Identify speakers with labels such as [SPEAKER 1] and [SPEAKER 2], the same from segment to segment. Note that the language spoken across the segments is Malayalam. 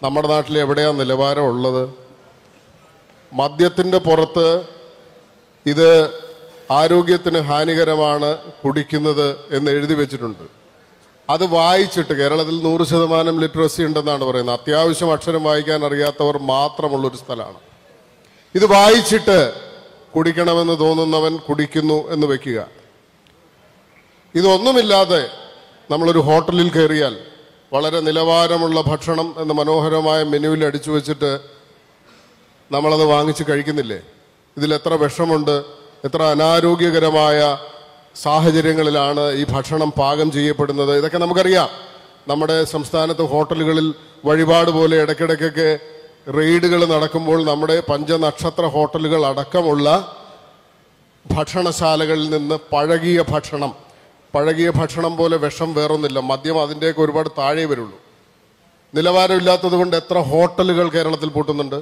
[SPEAKER 1] നമ്മുടെ നാട്ടിൽ എവിടെയാണ് നിലവാരം ഉള്ളത്? മദ്യത്തിൻ്റെ പുറത്ത് ഇത് ആരോഗ്യത്തിന് ഹാനികരമാണ് കുടിക്കുന്നത് എന്ന് എഴുതി വെച്ചിട്ടുണ്ട്. അത് വായിച്ചിട്ട് കേരളത്തിൽ 100% ലിറ്ററസി ഉണ്ടെന്നാണ് പറയുന്നത്. അത്യാവശ്യം അക്ഷരം വായിക്കാൻ അറിയാത്തവർ മാത്രമുള്ളൊരു സ്ഥലമാണ്. ഇത് വായിച്ചിട്ട് കുടിക്കണമെന്ന് തോന്നുന്നവൻ കുടിക്കുന്നു എന്ന് വെക്കുക. ഇതൊന്നുമില്ലാതെ നമ്മളൊരു ഹോട്ടലിൽ കയറിയാൽ വളരെ നിലവാരമുള്ള ഭക്ഷണം എന്ന് മനോഹരമായ മെനുവിൽ അടിച്ചു വെച്ചിട്ട് നമ്മളത് വാങ്ങിച്ച് കഴിക്കുന്നില്ലേ? ഇതിൽ എത്ര വിഷമുണ്ട്, എത്ര അനാരോഗ്യകരമായ സാഹചര്യങ്ങളിലാണ് ഈ ഭക്ഷണം പാകം ചെയ്യപ്പെടുന്നത്, ഇതൊക്കെ നമുക്കറിയാം. നമ്മുടെ സംസ്ഥാനത്ത് ഹോട്ടലുകളിൽ വഴിപാട് പോലെ ഇടയ്ക്കിടയ്ക്കൊക്കെ റെയ്ഡുകൾ നടക്കുമ്പോൾ നമ്മുടെ പഞ്ചനക്ഷത്ര ഹോട്ടലുകൾ അടക്കമുള്ള ഭക്ഷണശാലകളിൽ നിന്ന് പഴകിയ ഭക്ഷണം പോലെ വിഷം വേറൊന്നില്ല. മദ്യം അതിൻ്റെയൊക്കെ ഒരുപാട് താഴെ വരുള്ളൂ. നിലവാരമില്ലാത്തത് കൊണ്ട് എത്ര ഹോട്ടലുകൾ കേരളത്തിൽ പൂട്ടുന്നുണ്ട്?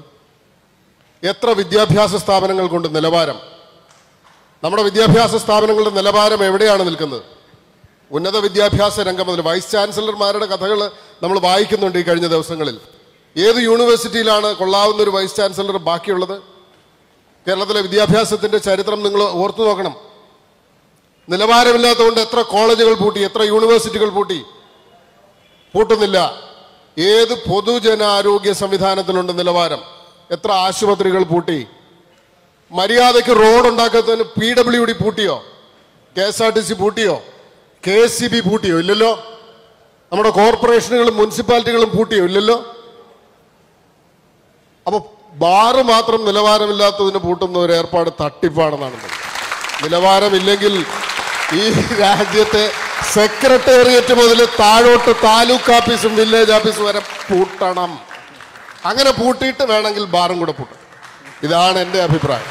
[SPEAKER 1] എത്ര വിദ്യാഭ്യാസ സ്ഥാപനങ്ങൾ കൊണ്ട് നിലവാരം? നമ്മുടെ വിദ്യാഭ്യാസ സ്ഥാപനങ്ങളുടെ നിലവാരം എവിടെയാണ് നിൽക്കുന്നത്? ഉന്നത വിദ്യാഭ്യാസ രംഗം മുതൽ വൈസ് ചാൻസലർമാരുടെ കഥകൾ നമ്മൾ വായിക്കുന്നുണ്ട് ഈ കഴിഞ്ഞ ദിവസങ്ങളിൽ. ഏത് യൂണിവേഴ്സിറ്റിയിലാണ് കൊള്ളാവുന്ന ഒരു വൈസ് ചാൻസലർ ബാക്കിയുള്ളത്? കേരളത്തിലെ വിദ്യാഭ്യാസത്തിന്റെ ചരിത്രം നിങ്ങൾ ഓർത്തു നോക്കണം. നിലവാരമില്ലാത്തതുകൊണ്ട് എത്ര കോളേജുകൾ പൂട്ടി, എത്ര യൂണിവേഴ്സിറ്റികൾ പൂട്ടുന്നില്ല. ഏത് പൊതുജനാരോഗ്യ സംവിധാനത്തിലുണ്ട് നിലവാരം? എത്ര ആശുപത്രികൾ പൂട്ടി? മര്യാദയ്ക്ക് റോഡ് ഉണ്ടാക്കുന്നതിന് PWD പൂട്ടിയോ? KSRTC പൂട്ടിയോ? KSCB പൂട്ടിയോ? ഇല്ലല്ലോ. നമ്മുടെ കോർപ്പറേഷനുകളും മുനിസിപ്പാലിറ്റികളും പൂട്ടിയോ? ഇല്ലല്ലോ. അപ്പൊ ബാറ് മാത്രം നിലവാരമില്ലാത്തതിന് പൂട്ടുന്ന ഒരു ഏർപ്പാട് തട്ടിപ്പാണെന്നാണ്. നിലവാരമില്ലെങ്കിൽ ഈ രാജ്യത്തെ സെക്രട്ടേറിയറ്റ് മുതൽ താഴോട്ട് താലൂക്ക് ഓഫീസും വില്ലേജ് ഓഫീസും വരെ പൂട്ടണം. അങ്ങനെ പൂട്ടിയിട്ട് വേണമെങ്കിൽ ബാറും കൂടെ പൂട്ടണം. ഇതാണ് എൻ്റെ അഭിപ്രായം.